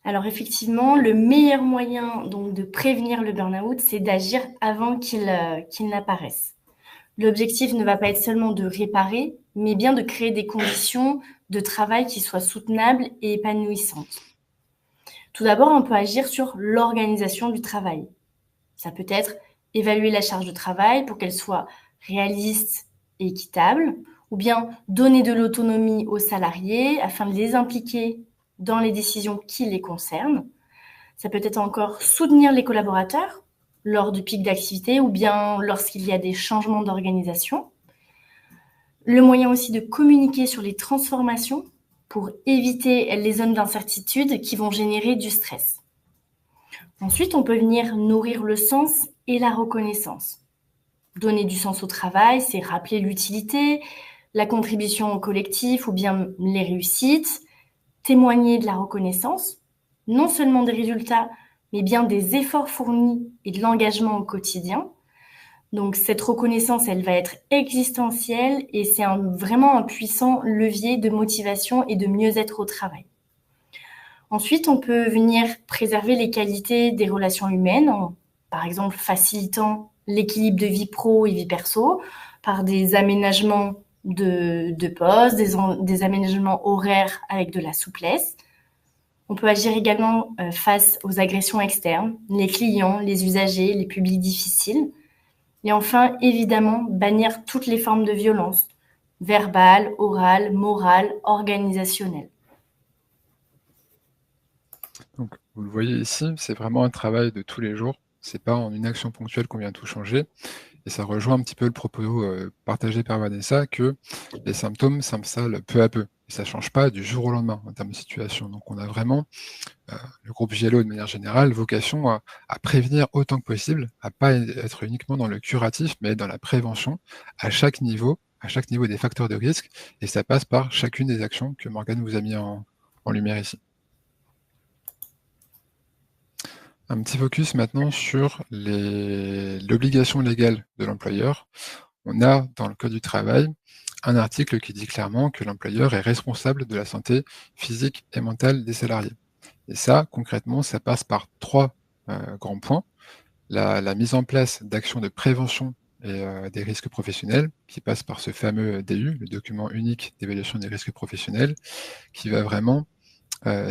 Alors effectivement, le meilleur moyen donc de prévenir le burn-out, c'est d'agir avant qu'il n'apparaisse. L'objectif ne va pas être seulement de réparer, mais bien de créer des conditions de travail qui soient soutenables et épanouissantes. Tout d'abord, on peut agir sur l'organisation du travail. Ça peut être évaluer la charge de travail pour qu'elle soit réaliste et équitable, ou bien donner de l'autonomie aux salariés afin de les impliquer dans les décisions qui les concernent. Ça peut être encore soutenir les collaborateurs lors du pic d'activité ou bien lorsqu'il y a des changements d'organisation. Le moyen aussi de communiquer sur les transformations pour éviter les zones d'incertitude qui vont générer du stress. Ensuite, on peut venir nourrir le sens et la reconnaissance. Donner du sens au travail, c'est rappeler l'utilité, la contribution au collectif ou bien les réussites, témoigner de la reconnaissance, non seulement des résultats, mais bien des efforts fournis et de l'engagement au quotidien. Donc cette reconnaissance, elle va être existentielle et c'est vraiment un puissant levier de motivation et de mieux-être au travail. Ensuite, on peut venir préserver les qualités des relations humaines, par exemple facilitant l'équilibre de vie pro et vie perso, par des aménagements de postes, des aménagements horaires avec de la souplesse. On peut agir également face aux agressions externes, les clients, les usagers, les publics difficiles. Et enfin, évidemment, bannir toutes les formes de violence, verbale, orale, morale, organisationnelle. Donc, vous le voyez ici, c'est vraiment un travail de tous les jours. C'est pas en une action ponctuelle qu'on vient tout changer. Et ça rejoint un petit peu le propos partagé par Vanessa que les symptômes s'installent peu à peu. Et ça change pas du jour au lendemain en termes de situation. Donc, on a vraiment le groupe JLO de manière générale vocation à prévenir autant que possible, à pas être uniquement dans le curatif, mais dans la prévention à chaque niveau des facteurs de risque. Et ça passe par chacune des actions que Morgane vous a mis en lumière ici. Un petit focus maintenant sur l'obligation légale de l'employeur. On a dans le Code du travail un article qui dit clairement que l'employeur est responsable de la santé physique et mentale des salariés. Et ça, concrètement, ça passe par trois grands points. La mise en place d'actions de prévention et des risques professionnels, qui passe par ce fameux DU, le document unique d'évaluation des risques professionnels, qui va vraiment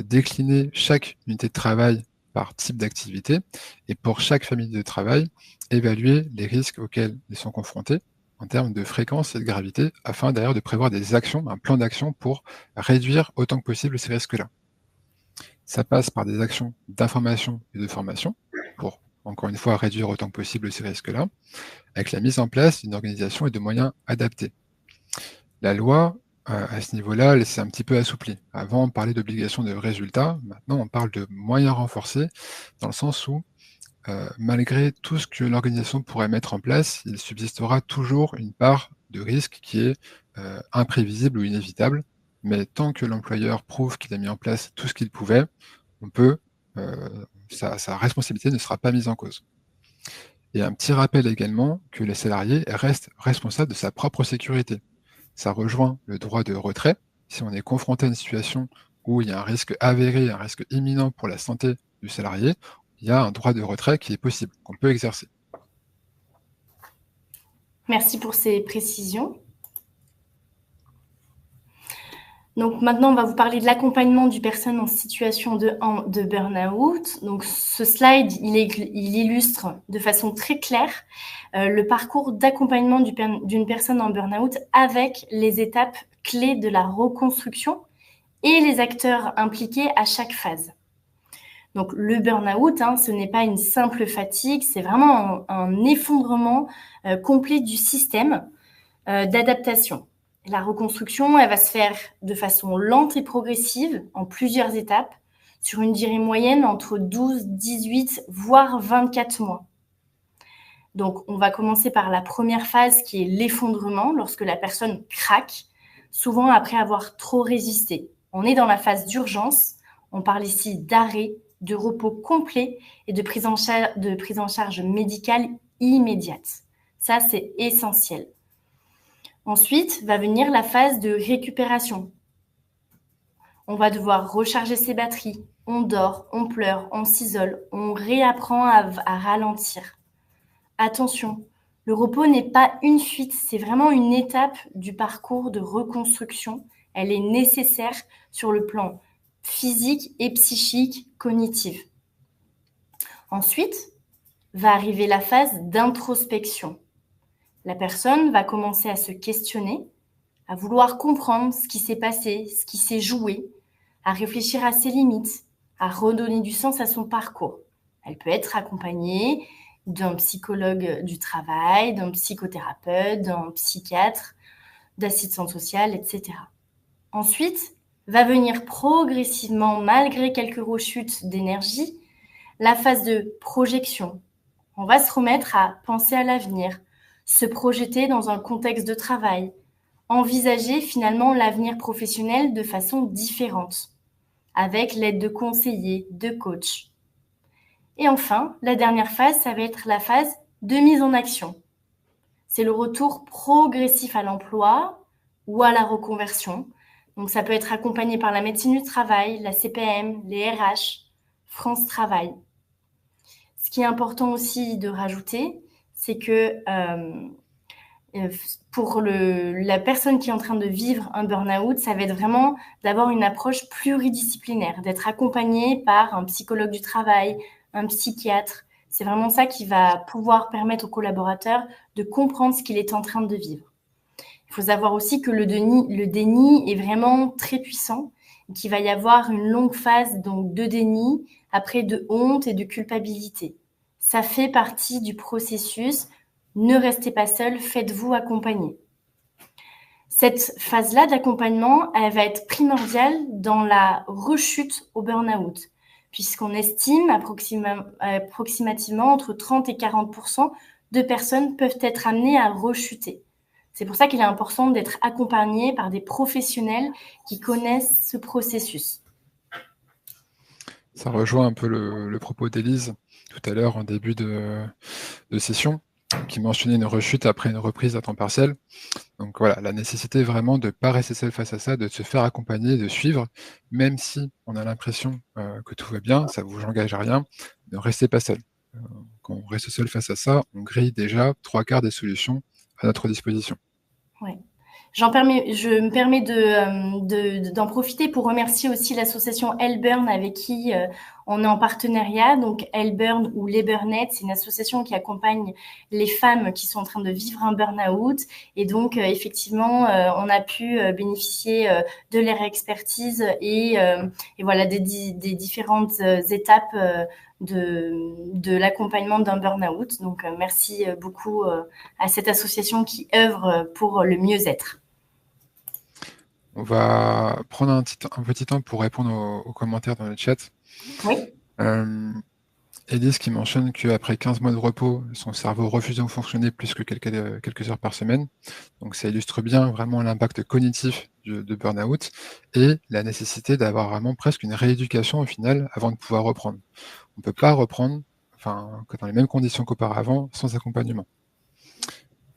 décliner chaque unité de travail par type d'activité et pour chaque famille de travail, évaluer les risques auxquels ils sont confrontés en termes de fréquence et de gravité, afin d'ailleurs de prévoir des actions, un plan d'action pour réduire autant que possible ces risques-là. Ça passe par des actions d'information et de formation pour, encore une fois, réduire autant que possible ces risques-là, avec la mise en place d'une organisation et de moyens adaptés. La loi, à ce niveau-là, elle s'est un petit peu assouplie. Avant, on parlait d'obligation de résultat, maintenant on parle de moyens renforcés, dans le sens où, malgré tout ce que l'organisation pourrait mettre en place, il subsistera toujours une part de risque qui est imprévisible ou inévitable. Mais tant que l'employeur prouve qu'il a mis en place tout ce qu'il pouvait, on peut, sa responsabilité ne sera pas mise en cause. Et un petit rappel également que les salariés restent responsables de sa propre sécurité. Ça rejoint le droit de retrait. Si on est confronté à une situation où il y a un risque avéré, un risque imminent pour la santé du salarié, il y a un droit de retrait qui est possible, qu'on peut exercer. Merci pour ces précisions. Donc maintenant, on va vous parler de l'accompagnement du personne en situation de burn-out. Donc ce slide, il illustre de façon très claire le parcours d'accompagnement d'une personne en burn-out avec les étapes clés de la reconstruction et les acteurs impliqués à chaque phase. Donc le burn-out, ce n'est pas une simple fatigue, c'est vraiment un effondrement complet du système d'adaptation. La reconstruction, elle va se faire de façon lente et progressive, en plusieurs étapes, sur une durée moyenne entre 12, 18, voire 24 mois. Donc, on va commencer par la première phase qui est l'effondrement, lorsque la personne craque, souvent après avoir trop résisté. On est dans la phase d'urgence, on parle ici d'arrêt, de repos complet et de prise en charge médicale immédiate. Ça, c'est essentiel. Ensuite, va venir la phase de récupération. On va devoir recharger ses batteries, on dort, on pleure, on s'isole, on réapprend à ralentir. Attention, le repos n'est pas une fuite, c'est vraiment une étape du parcours de reconstruction. Elle est nécessaire sur le plan physique et psychique, cognitif. Ensuite, va arriver la phase d'introspection. La personne va commencer à se questionner, à vouloir comprendre ce qui s'est passé, ce qui s'est joué, à réfléchir à ses limites, à redonner du sens à son parcours. Elle peut être accompagnée d'un psychologue du travail, d'un psychothérapeute, d'un psychiatre, d'assistante sociale, etc. Ensuite, va venir progressivement, malgré quelques rechutes d'énergie, la phase de projection. On va se remettre à penser à l'avenir, se projeter dans un contexte de travail, envisager finalement l'avenir professionnel de façon différente, avec l'aide de conseillers, de coachs. Et enfin, la dernière phase, ça va être la phase de mise en action. C'est le retour progressif à l'emploi ou à la reconversion. Donc ça peut être accompagné par la médecine du travail, la CPM, les RH, France Travail. Ce qui est important aussi de rajouter, c'est que pour la personne qui est en train de vivre un burn-out, ça va être vraiment d'avoir une approche pluridisciplinaire, d'être accompagné par un psychologue du travail, un psychiatre. C'est vraiment ça qui va pouvoir permettre aux collaborateurs de comprendre ce qu'il est en train de vivre. Il faut savoir aussi que le déni est vraiment très puissant, et qu'il va y avoir une longue phase donc, de déni, après de honte et de culpabilité. Ça fait partie du processus. Ne restez pas seul, faites-vous accompagner. Cette phase-là d'accompagnement, elle va être primordiale dans la rechute au burn-out, puisqu'on estime approximativement entre 30 et 40% de personnes peuvent être amenées à rechuter. C'est pour ça qu'il est important d'être accompagné par des professionnels qui connaissent ce processus. Ça rejoint un peu le propos d'Élise tout à l'heure en début de session, qui mentionnait une rechute après une reprise à temps partiel. Donc voilà, la nécessité vraiment de ne pas rester seul face à ça, de se faire accompagner, de suivre, même si on a l'impression que tout va bien, ça ne vous engage à rien, ne restez pas seul. Quand on reste seul face à ça, on grille déjà 3/4 des solutions à notre disposition. Ouais. Je me permets d'en profiter pour remercier aussi l'association Elburn avec qui on est en partenariat. Donc Elburn ou Les Burnettes, c'est une association qui accompagne les femmes qui sont en train de vivre un burn-out. Et donc effectivement, on a pu bénéficier de leur expertise et voilà des différentes étapes de l'accompagnement d'un burn-out. Donc merci beaucoup à cette association qui œuvre pour le mieux-être. On va prendre un petit temps pour répondre aux commentaires dans le chat. Oui. Élise qui mentionne qu'après 15 mois de repos, son cerveau refuse de fonctionner plus que quelques heures par semaine. Donc ça illustre bien vraiment l'impact cognitif de burn-out et la nécessité d'avoir vraiment presque une rééducation au final avant de pouvoir reprendre. On ne peut pas reprendre dans les mêmes conditions qu'auparavant sans accompagnement.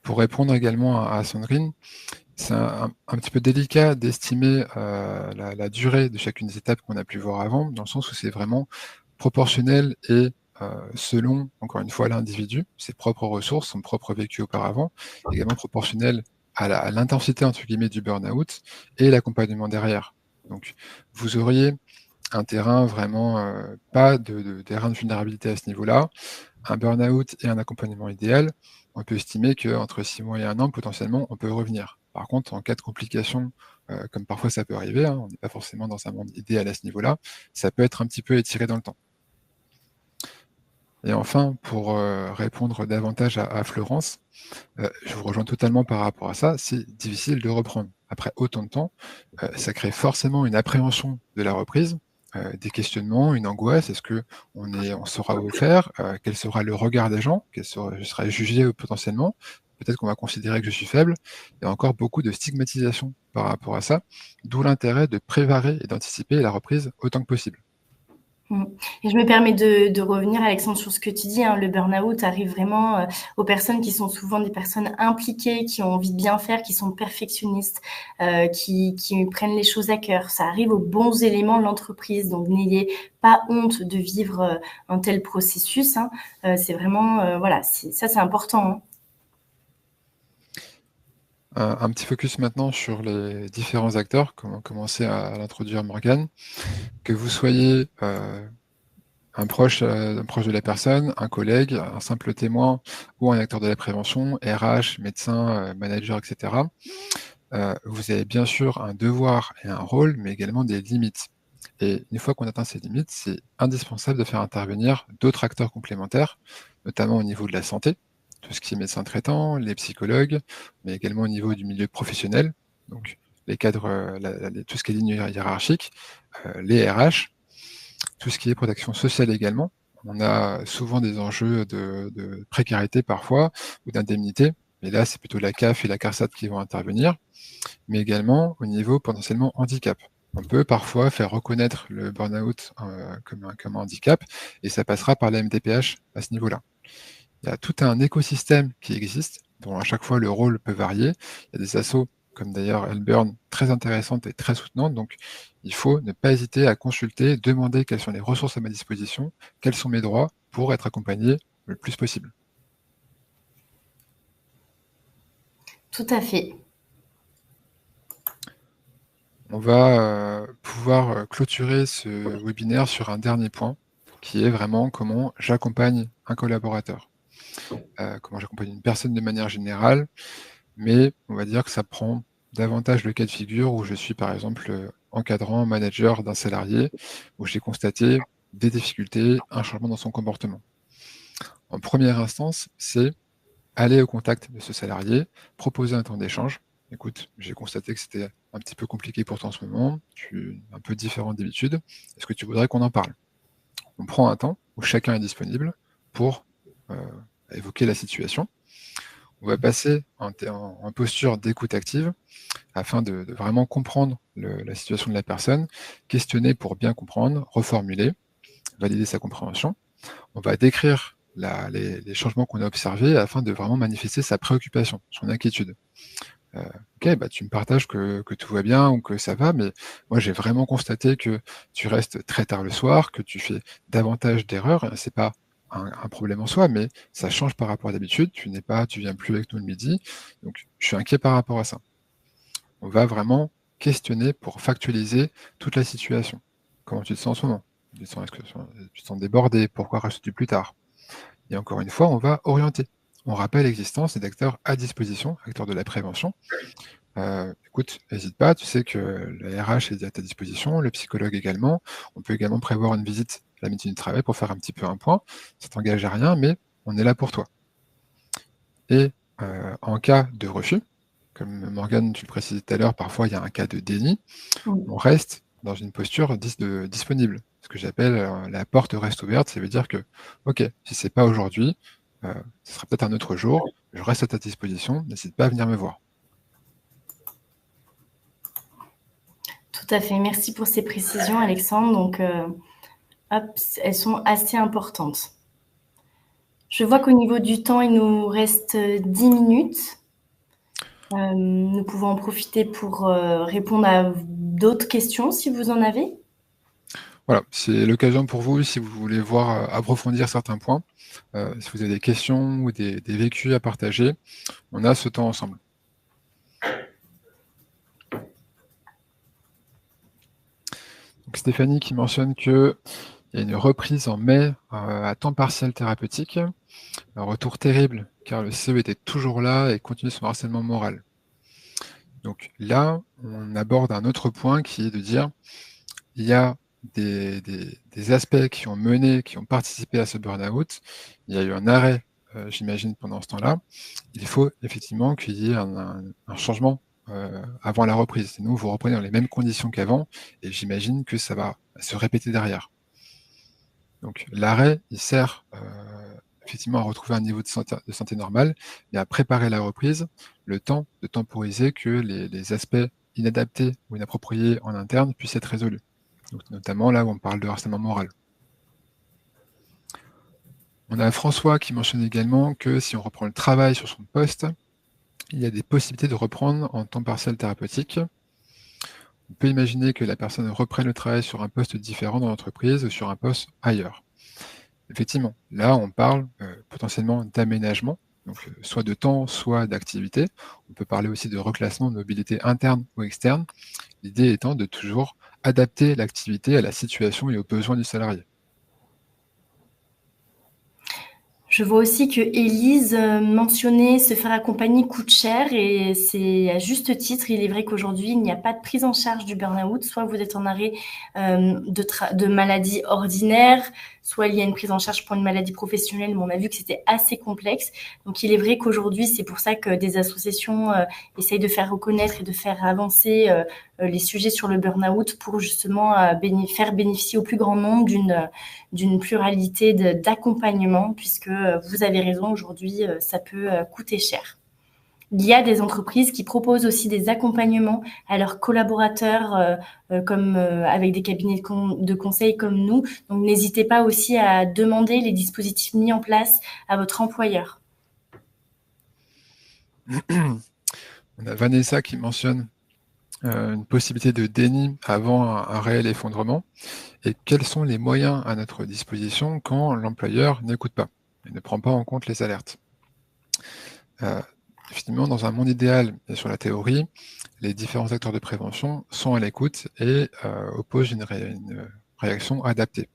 Pour répondre également à Sandrine, c'est un petit peu délicat d'estimer la durée de chacune des étapes qu'on a pu voir avant, dans le sens où c'est vraiment proportionnel et selon, encore une fois, l'individu, ses propres ressources, son propre vécu auparavant, également proportionnel à l'intensité, entre guillemets, du burn-out et l'accompagnement derrière. Donc, vous auriez un terrain vraiment, pas de terrain de vulnérabilité à ce niveau-là, un burn-out et un accompagnement idéal, on peut estimer qu'entre 6 mois et 1 an, potentiellement, on peut revenir. Par contre, en cas de complications, comme parfois ça peut arriver, on n'est pas forcément dans un monde idéal à ce niveau-là, ça peut être un petit peu étiré dans le temps. Et enfin, pour répondre davantage à Florence, je vous rejoins totalement par rapport à ça, c'est difficile de reprendre. Après autant de temps, ça crée forcément une appréhension de la reprise, des questionnements, une angoisse. Est-ce qu'on saura où faire? Quel sera le regard des gens? Je serai jugé potentiellement? Peut-être qu'on va considérer que je suis faible. Il y a encore beaucoup de stigmatisation par rapport à ça, d'où l'intérêt de préparer et d'anticiper la reprise autant que possible. Et je me permets de revenir, Alexandre, sur ce que tu dis. Hein, le burn-out arrive vraiment aux personnes qui sont souvent des personnes impliquées, qui ont envie de bien faire, qui sont perfectionnistes, qui prennent les choses à cœur. Ça arrive aux bons éléments de l'entreprise. Donc, n'ayez pas honte de vivre un tel processus. Hein. C'est vraiment, voilà, ça, c'est important. Hein. Un petit focus maintenant sur les différents acteurs, comme a commencé à l'introduire Morgane. Que vous soyez un proche de la personne, un collègue, un simple témoin ou un acteur de la prévention, RH, médecin, manager, etc. Vous avez bien sûr un devoir et un rôle, mais également des limites. Et une fois qu'on atteint ces limites, c'est indispensable de faire intervenir d'autres acteurs complémentaires, notamment au niveau de la santé, tout ce qui est médecin traitant, les psychologues, mais également au niveau du milieu professionnel, donc les cadres, tout ce qui est ligne hiérarchique, les RH, tout ce qui est protection sociale également. On a souvent des enjeux de précarité parfois, ou d'indemnité, mais là, c'est plutôt la CAF et la CARSAT qui vont intervenir, mais également au niveau potentiellement handicap. On peut parfois faire reconnaître le burn-out comme un handicap, et ça passera par la MDPH à ce niveau-là. Il y a tout un écosystème qui existe, dont à chaque fois le rôle peut varier. Il y a des assos, comme d'ailleurs Elburn, très intéressantes et très soutenantes. Donc, il faut ne pas hésiter à consulter, demander quelles sont les ressources à ma disposition, quels sont mes droits pour être accompagné le plus possible. Tout à fait. On va pouvoir clôturer ce webinaire sur un dernier point, qui est vraiment comment j'accompagne un collaborateur, comment j'accompagne une personne de manière générale, mais on va dire que ça prend davantage le cas de figure où je suis par exemple encadrant, manager d'un salarié, où j'ai constaté des difficultés, un changement dans son comportement. En première instance, c'est aller au contact de ce salarié, proposer un temps d'échange. Écoute, j'ai constaté que c'était un petit peu compliqué pour toi en ce moment, tu es un peu différent d'habitude, est-ce que tu voudrais qu'on en parle? On prend un temps où chacun est disponible pour évoquer la situation. On va passer en posture d'écoute active afin de vraiment comprendre la situation de la personne, questionner pour bien comprendre, reformuler, valider sa compréhension. On va décrire les changements qu'on a observés afin de vraiment manifester sa préoccupation, son inquiétude. Ok, bah, tu me partages que tout va bien ou que ça va, mais moi j'ai vraiment constaté que tu restes très tard le soir, que tu fais davantage d'erreurs. C'est pas un problème en soi, mais ça change par rapport à d'habitude. Tu viens plus avec nous le midi, donc je suis inquiet par rapport à ça. On va vraiment questionner pour factualiser toute la situation. Comment tu te sens en ce moment? Est-ce que tu te sens débordé? Pourquoi rajouter plus tard? Et encore une fois, on va orienter. On rappelle l'existence des acteurs à disposition, acteurs de la prévention. Écoute, n'hésite pas, tu sais que la RH est à ta disposition, le psychologue également. On peut également prévoir une visite à la médecine du travail pour faire un petit peu un point. Ça t'engage à rien, mais on est là pour toi. Et en cas de refus, comme Morgane, tu le précisais tout à l'heure, parfois il y a un cas de déni, on reste dans une posture disponible. Ce que j'appelle la porte reste ouverte, ça veut dire que, ok, si c'est pas aujourd'hui, ce sera peut-être un autre jour, je reste à ta disposition, n'hésite pas à venir me voir. Tout à fait. Merci pour ces précisions, Alexandre. Donc, hop, elles sont assez importantes. Je vois qu'au niveau du temps, il nous reste 10 minutes. Nous pouvons en profiter pour répondre à d'autres questions si vous en avez. Voilà, c'est l'occasion pour vous, si vous voulez voir approfondir certains points, si vous avez des questions ou des vécus à partager, on a ce temps ensemble. Donc Stéphanie qui mentionne qu'il y a une reprise en mai à temps partiel thérapeutique, un retour terrible car le CE était toujours là et continue son harcèlement moral. Donc là, on aborde un autre point qui est de dire il y a des aspects qui ont mené, qui ont participé à ce burn-out, il y a eu un arrêt, j'imagine, pendant ce temps-là, il faut effectivement qu'il y ait un changement avant la reprise. Sinon, vous reprenez dans les mêmes conditions qu'avant, et j'imagine que ça va se répéter derrière. Donc l'arrêt, il sert effectivement à retrouver un niveau de santé normal, et à préparer la reprise, le temps de temporiser que les aspects inadaptés ou inappropriés en interne puissent être résolus. Donc, notamment là où on parle de harcèlement moral. On a François qui mentionne également que si on reprend le travail sur son poste, il y a des possibilités de reprendre en temps partiel thérapeutique. On peut imaginer que la personne reprenne le travail sur un poste différent dans l'entreprise ou sur un poste ailleurs. Effectivement, là, on parle potentiellement d'aménagement, donc soit de temps, soit d'activité. On peut parler aussi de reclassement de mobilité interne ou externe, l'idée étant de toujours adapter l'activité à la situation et aux besoins du salarié. Je vois aussi que Élise mentionnait se faire accompagner coûte cher et c'est à juste titre. Il est vrai qu'aujourd'hui, il n'y a pas de prise en charge du burn-out. Soit vous êtes en arrêt de maladie ordinaire, soit il y a une prise en charge pour une maladie professionnelle, mais on a vu que c'était assez complexe. Donc il est vrai qu'aujourd'hui, c'est pour ça que des associations essayent de faire reconnaître et de faire avancer les sujets sur le burn-out pour justement faire bénéficier au plus grand nombre d'une pluralité d'accompagnement, puisque vous avez raison, aujourd'hui, ça peut coûter cher. Il y a des entreprises qui proposent aussi des accompagnements à leurs collaborateurs, comme avec des cabinets de conseil comme nous. Donc, n'hésitez pas aussi à demander les dispositifs mis en place à votre employeur. On a Vanessa qui mentionne une possibilité de déni avant un réel effondrement, et quels sont les moyens à notre disposition quand l'employeur n'écoute pas et ne prend pas en compte les alertes. Effectivement, dans un monde idéal et sur la théorie, les différents acteurs de prévention sont à l'écoute et opposent une réaction adaptée.